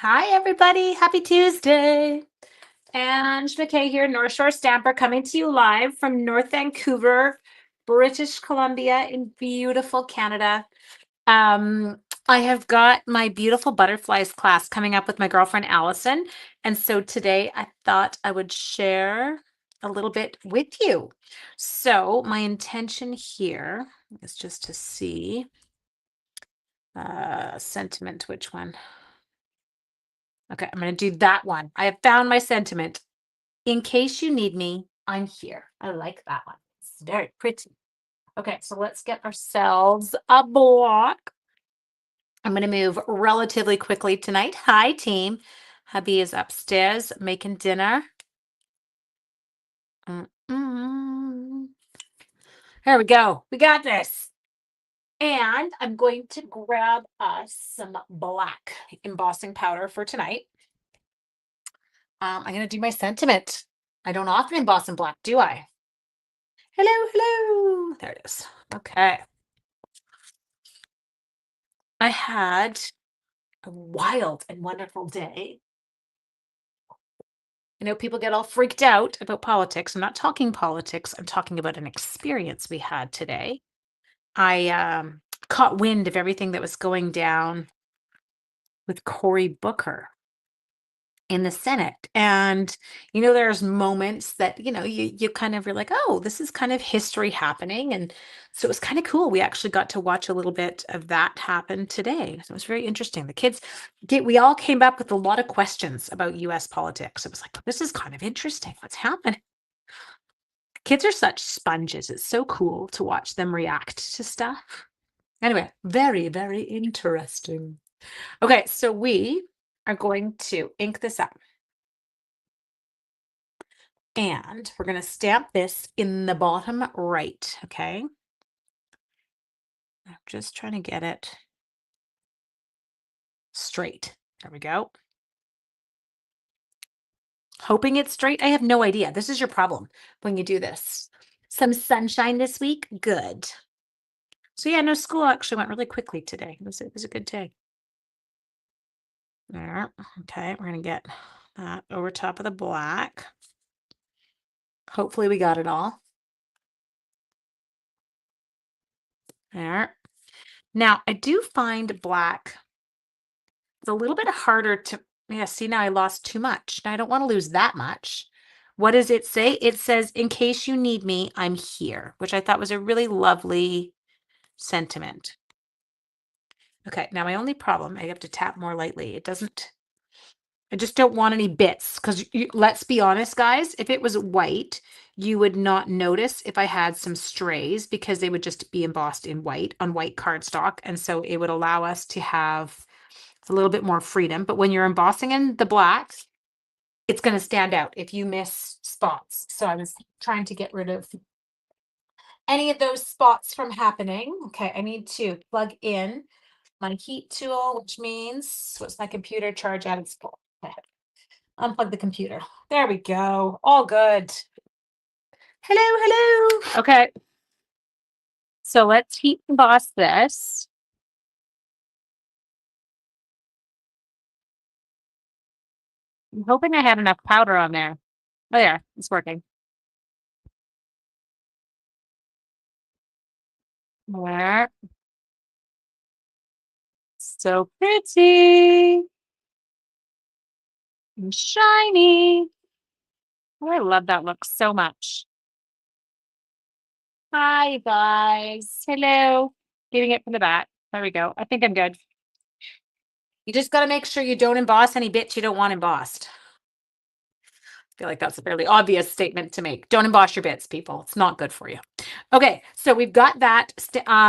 Hi, everybody. Happy Tuesday. And Bokeh here, North Shore Stamper, coming to you live from North Vancouver, British Columbia, in beautiful Canada. Um, I have got my beautiful butterflies class coming up with my girlfriend Allison. And so today I thought I would share a little bit with you. So, my intention here is just to see sentiment, which one? Okay, I'm going to do that one. I have found my sentiment. In case you need me, I'm here. I like that one. It's very pretty. Okay, so let's get ourselves a block. I'm going to move relatively quickly tonight. Hi, team. Hubby is upstairs making dinner. Mm-mm. There we go. We got this. And I'm going to grab us some black embossing powder for tonight. I'm going to do my sentiment. I don't often emboss in black, do I? Hello, hello. There it is. Okay. I had a wild and wonderful day. I know people get all freaked out about politics. I'm not talking politics. I'm talking about an experience we had today. I caught wind of everything that was going down with Cory Booker in the Senate. And, there's moments that, you kind of, you're like, oh, this is kind of history happening. And so it was kind of cool. We actually got to watch a little bit of that happen today. So it was very interesting. The kids, we all came up with a lot of questions about US politics. It was like, this is kind of interesting. What's happening? Kids are such sponges. It's so cool to watch them react to stuff. Anyway, very, very interesting. Okay, so we are going to ink this up. And we're going to stamp this in the bottom right, okay? I'm just trying to get it straight. There we go. Hoping it's straight. I have no idea. This is your problem when you do this. Some sunshine this week. Good. So yeah, no, school actually went really quickly today. It was a good day. There. Okay, we're going to get that over top of the black. Hopefully we got it all. There. Now, I do find black, it's a little bit harder to, yeah, see, now I lost too much. Now I don't want to lose that much. What does it say? It says, in case you need me, I'm here, which I thought was a really lovely sentiment. Okay, now my only problem, I have to tap more lightly. I just don't want any bits because let's be honest, guys, if it was white, you would not notice if I had some strays because they would just be embossed in white on white cardstock. And so it would allow us to have a little bit more freedom. But when you're embossing in the black, it's going to stand out if you miss spots. So I was trying to get rid of any of those spots from happening. Okay, I need to plug in my heat tool, which means what's my computer charge at its full. Okay. Unplug the computer. There we go. All good. Hello, hello. Okay. So let's heat emboss this. I'm hoping I had enough powder on there. Oh yeah, it's working. There. So pretty and shiny. Oh, I love that look so much. Hi, guys. Hello. Getting it from the back. There we go. I think I'm good. You just got to make sure you don't emboss any bits you don't want embossed. I feel like that's a fairly obvious statement to make. Don't emboss your bits, people. It's not good for you. Okay, so we've got that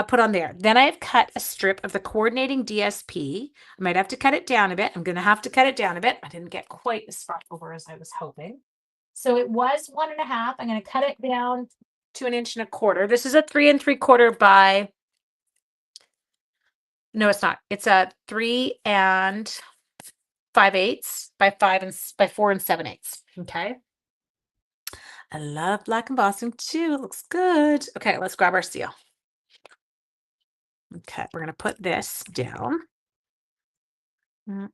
put on there. Then I've cut a strip of the coordinating DSP. I might have to cut it down a bit. I'm going to have to cut it down a bit. I didn't get quite as far over as I was hoping. So it was 1.5. I'm going to cut it down to 1.25 inches. This is a 3 3/4 by, no, it's not. It's a 3 5/8 by 4 7/8. Okay. I love black embossing too. It looks good. Okay, let's grab our seal. Okay, we're going to put this down. Mm,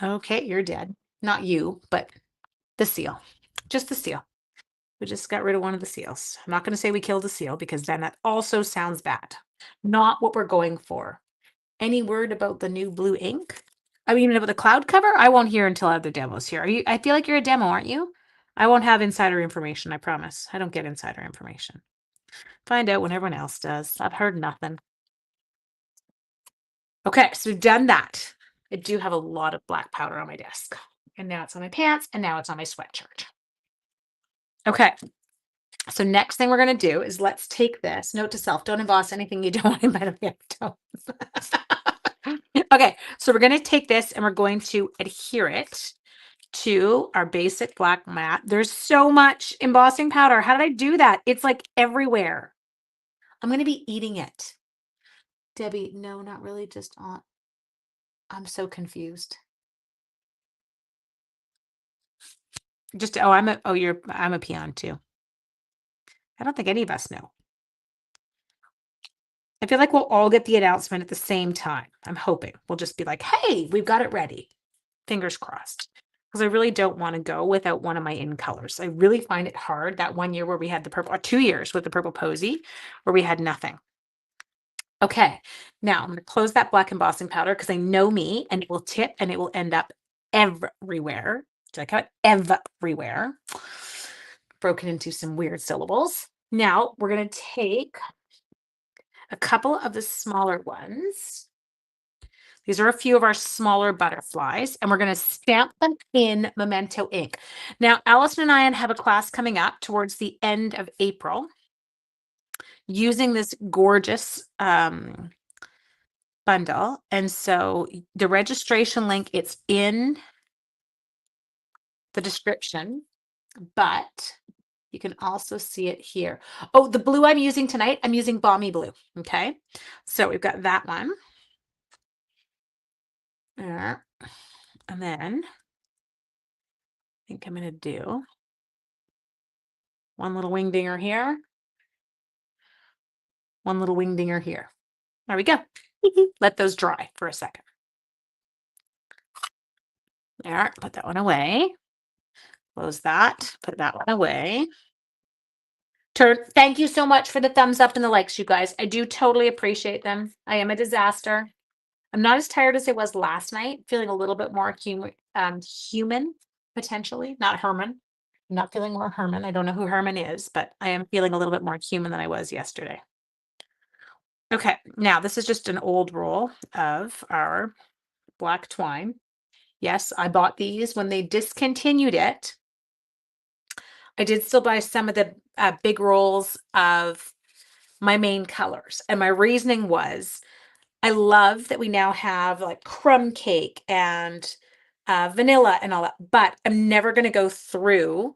okay, you're dead. Not you, but the seal. Just the seal. We just got rid of one of the seals. I'm not going to say we killed a seal because then that also sounds bad. Not what we're going for. Any word about the new blue ink? I mean, about the cloud cover? I won't hear until other demos here. Are you? I feel like you're a demo, aren't you? I won't have insider information, I promise. I don't get insider information. Find out when everyone else does. I've heard nothing. Okay, so we've done that. I do have a lot of black powder on my desk. And now it's on my pants, and now it's on my sweatshirt. Okay, so next thing we're going to do is let's take this. Note to self, don't emboss anything you don't want to, by the way, don't. Okay, so we're going to take this and we're going to adhere it to our basic black mat. There's so much embossing powder. How did I do that? It's like everywhere. I'm going to be eating it. Debbie, no, not really, just on. I'm so confused. Just, oh, I'm a peon too. I don't think any of us know. I feel like we'll all get the announcement at the same time. I'm hoping we'll just be like, hey, we've got it ready. Fingers crossed. Because I really don't want to go without one of my in colors. I really find it hard that 1 year where we had the purple, or 2 years with the purple posy, where we had nothing. Okay, now I'm going to close that black embossing powder because I know me and it will tip and it will end up everywhere. Do I cut everywhere? Broken into some weird syllables. Now we're going to take a couple of the smaller ones. These are a few of our smaller butterflies, and we're going to stamp them in Memento ink. Now, Allison and I have a class coming up towards the end of April using this gorgeous bundle. And so the registration link, it's in the description, but you can also see it here. Oh, the blue I'm using tonight, I'm using Balmy Blue. Okay, so we've got that one. And then I think I'm going to do one little wingdinger here. One little wingdinger here. There we go. Let those dry for a second. There, put that one away. Close that, put that one away. Thank you so much for the thumbs up and the likes, you guys. I do totally appreciate them. I am a disaster. I'm not as tired as I was last night, feeling a little bit more human, potentially, not Herman. I'm not feeling more Herman. I don't know who Herman is, but I am feeling a little bit more human than I was yesterday. Okay, now this is just an old roll of our black twine. Yes, I bought these when they discontinued it. I did still buy some of the big rolls of my main colors. And my reasoning was I love that we now have like crumb cake and vanilla and all that, but I'm never going to go through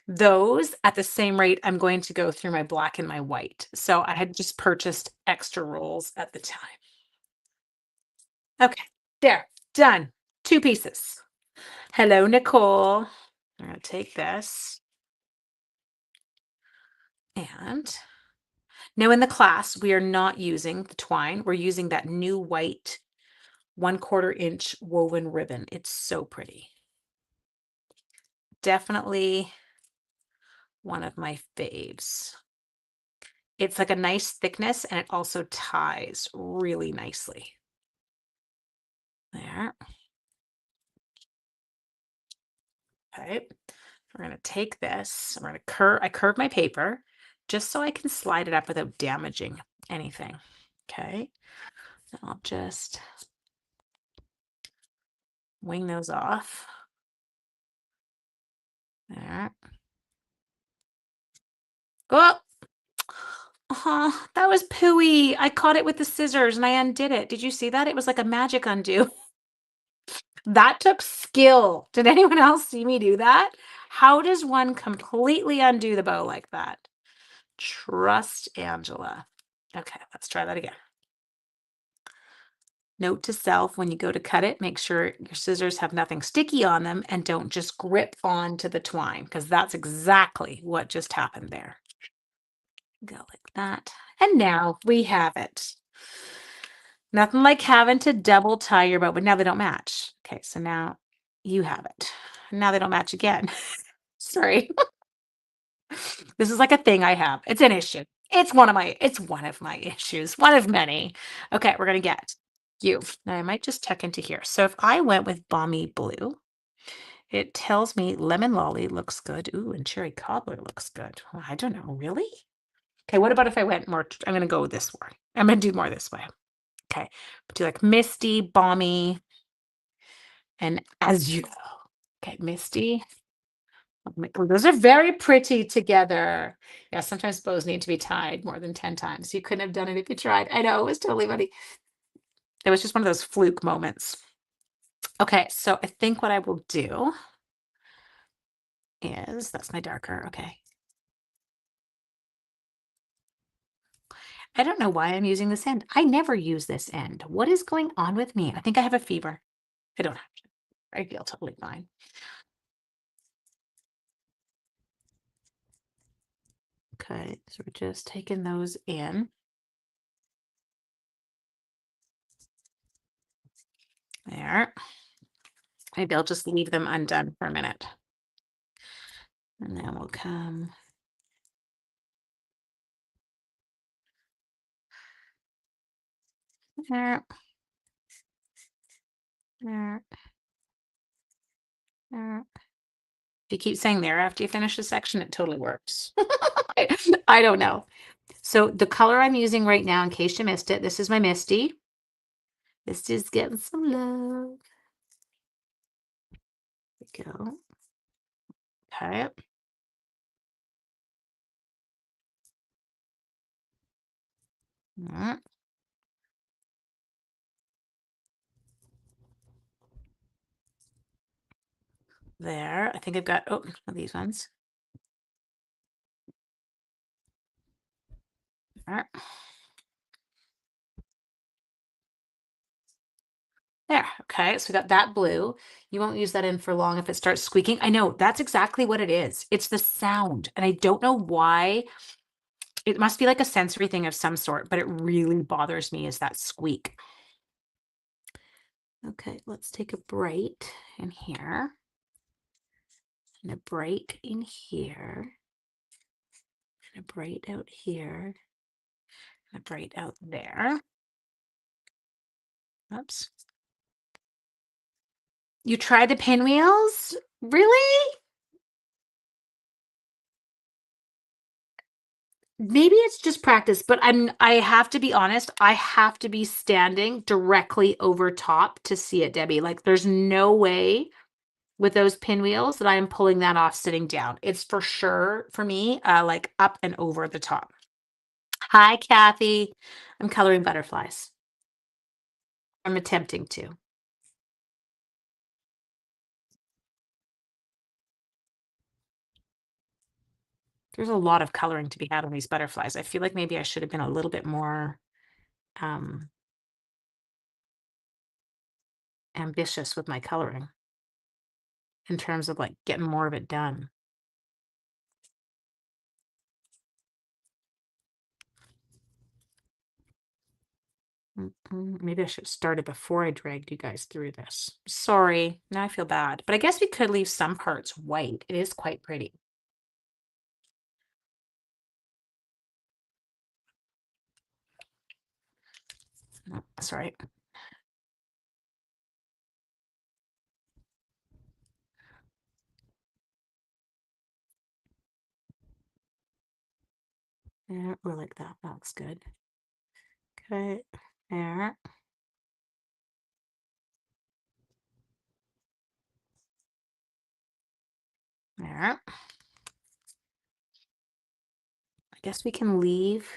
those at the same rate I'm going to go through my black and my white. So I had just purchased extra rolls at the time. Okay, there, done. 2 pieces. Hello, Nicole. I'm going to take this. And now in the class, we are not using the twine. We're using that new white 1/4 inch woven ribbon. It's so pretty. Definitely one of my faves. It's like a nice thickness and it also ties really nicely. There. Okay. We're going to take this. I'm going to I curve my paper just so I can slide it up without damaging anything. Okay. I'll just wing those off. There. Oh, that was pooey. I caught it with the scissors and I undid it. Did you see that? It was like a magic undo. That took skill. Did anyone else see me do that? How does one completely undo the bow like that? Trust Angela. Okay, let's try that again. Note to self, when you go to cut it, make sure your scissors have nothing sticky on them and don't just grip onto the twine, because that's exactly what just happened there. Go like that. And now we have it. Nothing like having to double tie your bow, but now they don't match. Okay, so now you have it. Now they don't match again. Sorry. This is like a thing I have. It's an issue. It's one of my issues, one of many. Okay, we're gonna get you. Now I might just tuck into here. So if I went with balmy blue, it tells me lemon lolly looks good. Ooh, and cherry cobbler looks good. Well, I don't know, really? Okay, what about if I went more? I'm gonna go this way. I'm gonna do more this way. Okay, do like misty, balmy, and as you. Okay, misty. Oh, those are very pretty together. Yeah, sometimes bows need to be tied more than 10 times. You couldn't have done it if you tried. I know, it was totally funny. It was just one of those fluke moments. Okay, so I think what I will do is, that's my darker, okay. I don't know why I'm using this end. I never use this end. What is going on with me? I think I have a fever. I don't have to. I feel totally fine. Okay, so we're just taking those in. There. Maybe I'll just leave them undone for a minute. And then we'll come there, there, there. If you keep saying there after you finish a section, it totally works. I don't know. So the color I'm using right now, in case you missed it, this is my Misty. This is getting some love. There we go. Okay. Mm. There. I think I've got, oh, these ones. There. There. Okay. So we got that blue. You won't use that in for long if it starts squeaking. I know that's exactly what it is. It's the sound. And I don't know why. It must be like a sensory thing of some sort, but it really bothers me is that squeak. Okay, let's take a bright in here and a bright in here and a bright out here and a bright out there. Oops. You tried the pinwheels? Really? Maybe it's just practice, but I have to be honest, I have to be standing directly over top to see it, Debbie. Like there's no way with those pinwheels that I am pulling that off sitting down. It's for sure for me, like up and over the top. Hi, Kathy. I'm coloring butterflies. I'm attempting to. There's a lot of coloring to be had on these butterflies. I feel like maybe I should have been a little bit more um, ambitious with my coloring in terms of like getting more of it done. Maybe I should have started before I dragged you guys through this. Sorry, now I feel bad. But I guess we could leave some parts white. It is quite pretty. Oh, sorry. Yeah, we're like that. That looks good. Okay, there. There. I guess we can leave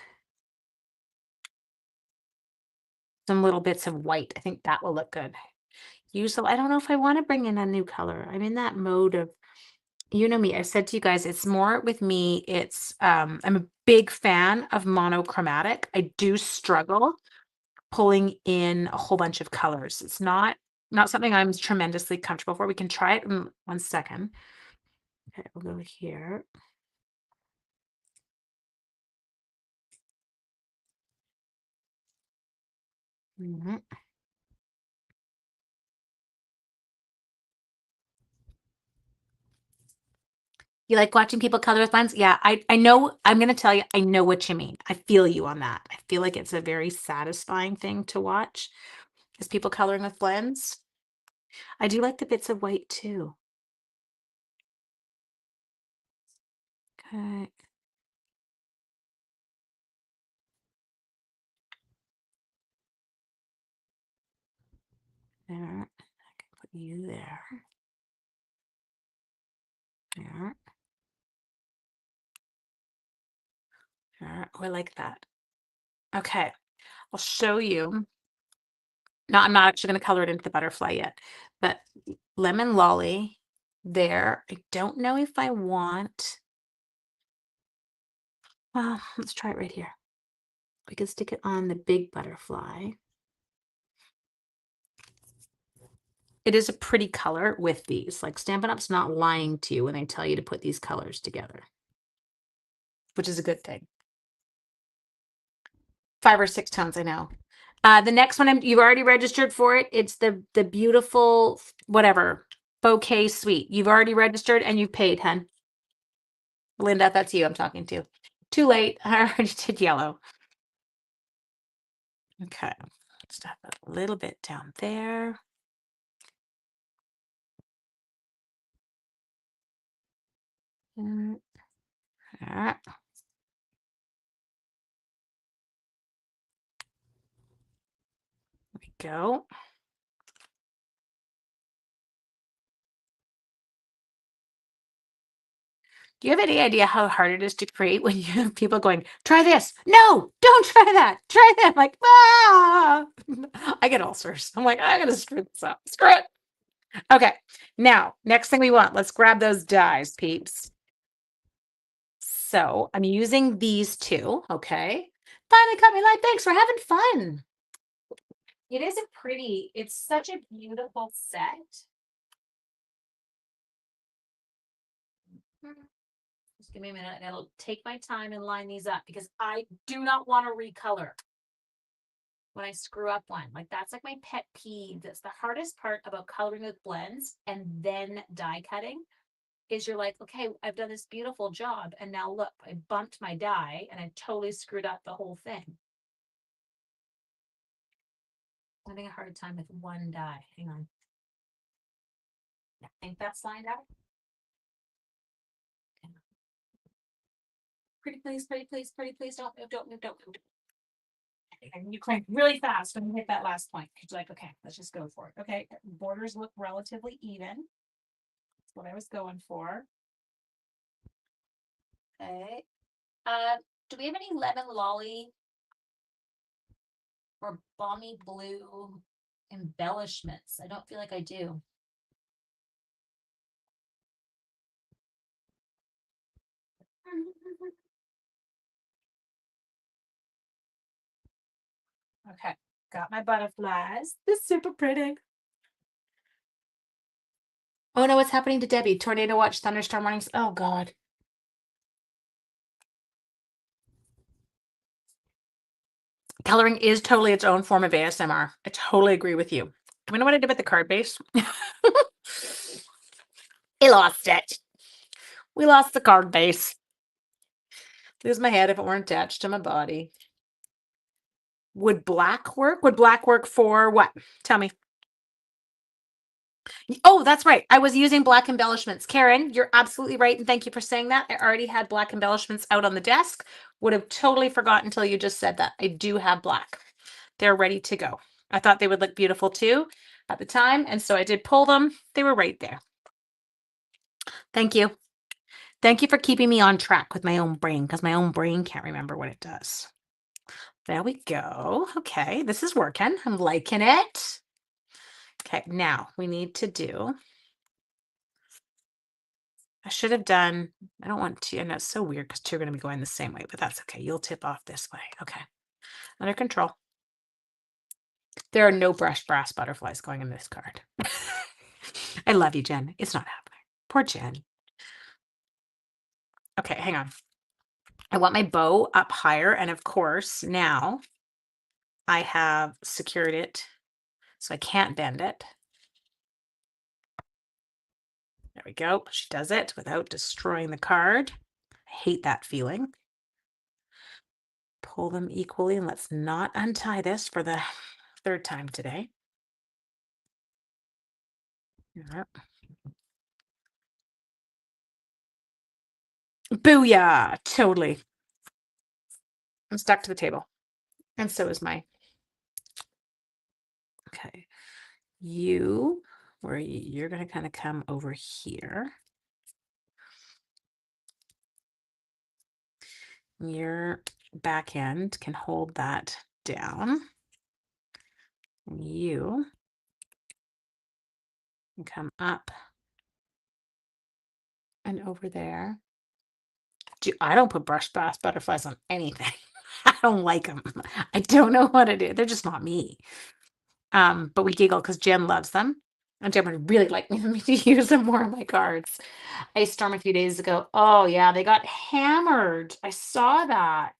some little bits of white. I think that will look good. Usually, I don't know if I want to bring in a new color. I'm in that mode of, you know me, I've said to you guys, it's more with me, it's I'm a big fan of monochromatic. I do struggle pulling in a whole bunch of colors. It's not something I'm tremendously comfortable for. We can try it in 1 second. Okay, we'll go here. Mhm. You like watching people color with blends? Yeah, I know. I'm gonna tell you, I know what you mean. I feel you on that. I feel like it's a very satisfying thing to watch, is people coloring with blends. I do like the bits of white too. Okay. There. I can put you there. There. There. Oh, I like that. Okay. I'll show you. No, I'm not actually going to color it into the butterfly yet, but lemon lolly there. I don't know if I want, well, let's try it right here. We can stick it on the big butterfly. It is a pretty color with these. Like Stampin' Up's not lying to you when they tell you to put these colors together, which is a good thing. 5 or 6 tones, I know. The next one, you've already registered for it. It's the beautiful whatever bouquet suite. You've already registered and you've paid, hun. Linda, that's you I'm talking to. Too late. I already did yellow. Okay, let's have a little bit down there. There we go. Do you have any idea how hard it is to create when you have people going, try this? No, don't try that. Try that. I'm like, ah, I get ulcers. I'm like, I'm gonna screw this up. Screw it. Okay, now next thing we want, let's grab those dies, peeps. So I'm using these two. Okay. Finally cut me light. Thanks for having fun. It is a pretty, it's such a beautiful set. Just give me a minute and I'll take my time and line these up because I do not want to recolor when I screw up one. Like that's like my pet peeve. That's the hardest part about coloring with blends and then die cutting is you're like, okay, I've done this beautiful job and now look, I bumped my die and I totally screwed up the whole thing. I'm having a hard time with one die. Hang on. I think that's lined up. Pretty please, pretty please, pretty please, don't move, don't move, don't move. And you crank really fast when you hit that last point. You're like, okay, let's just go for it. Okay, borders look relatively even. That's what I was going for. Okay. Do we have any lemon lolly or balmy blue embellishments? I don't feel like I do. Okay, got my butterflies. This is super pretty. Oh no, what's happening to Debbie? Tornado watch, thunderstorm warnings. Oh God. Coloring is totally its own form of ASMR. I totally agree with you. You know what I did with the card base? I lost it. We lost the card base. Lose my head if it weren't attached to my body. Would black work? Would black work for what? Tell me. Oh, that's right. I was using black embellishments. Karen, you're absolutely right. And thank you for saying that. I already had black embellishments out on the desk. Would have totally forgotten until you just said that. I do have black. They're ready to go. I thought they would look beautiful too at the time. And so I did pull them. They were right there. Thank you. Thank you for keeping me on track with my own brain because my own brain can't remember what it does. There we go. Okay, this is working. I'm liking it. Okay, now we need to do, I should have done, I don't want to, and that's so weird because two are going to be going the same way, but that's okay. You'll tip off this way. Okay, under control. There are no brush brass butterflies going in this card. I love you, Jen. It's not happening. Poor Jen. Okay, hang on. I want my bow up higher, and of course, now I have secured it so I can't bend it. There we go. She does it without destroying the card. I hate that feeling. Pull them equally, and let's not untie this for the third time today. Yep. Booyah! Totally. I'm stuck to the table. And so is my. Okay. You're going to kind of come over here. Your back end can hold that down. You can come up and over there. I don't put brush butterflies on anything. I don't like them. I don't know what it is. They're just not me. But we giggle because Jen loves them. And Jen would really like me to use them more on my cards. Ice storm a few days ago. Oh yeah, they got hammered. I saw that.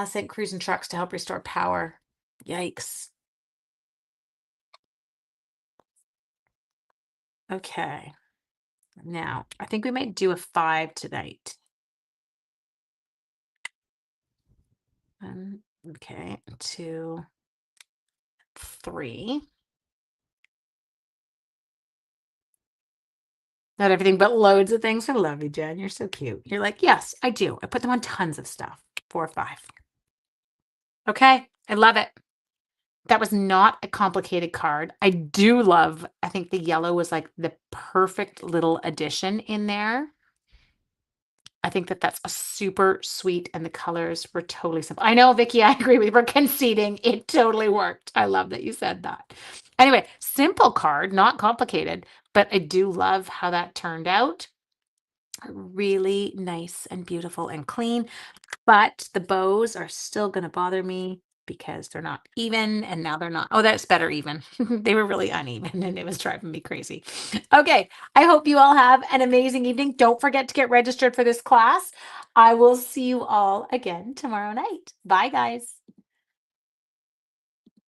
Sent crews and trucks to help restore power. Yikes. Okay. Now, I think we might do a 5 tonight. Okay, 2, 3. Not everything, but loads of things. I love you, Jen. You're so cute. You're like, yes, I do. I put them on tons of stuff. 4 or 5. Okay, I love it. That was not a complicated card. I do love, I think the yellow was like the perfect little addition in there. I think that that's a super sweet, and the colors were totally simple. I know, Vicky, I agree with you. We're conceding. It totally worked. I love that you said that. Anyway, simple card, not complicated, but I do love how that turned out. Really nice and beautiful and clean, but the bows are still going to bother me because they're not even, and now they're not. Oh, that's better even. They were really uneven and it was driving me crazy. Okay, I hope you all have an amazing evening. Don't forget to get registered for this class. I will see you all again tomorrow night. Bye, guys.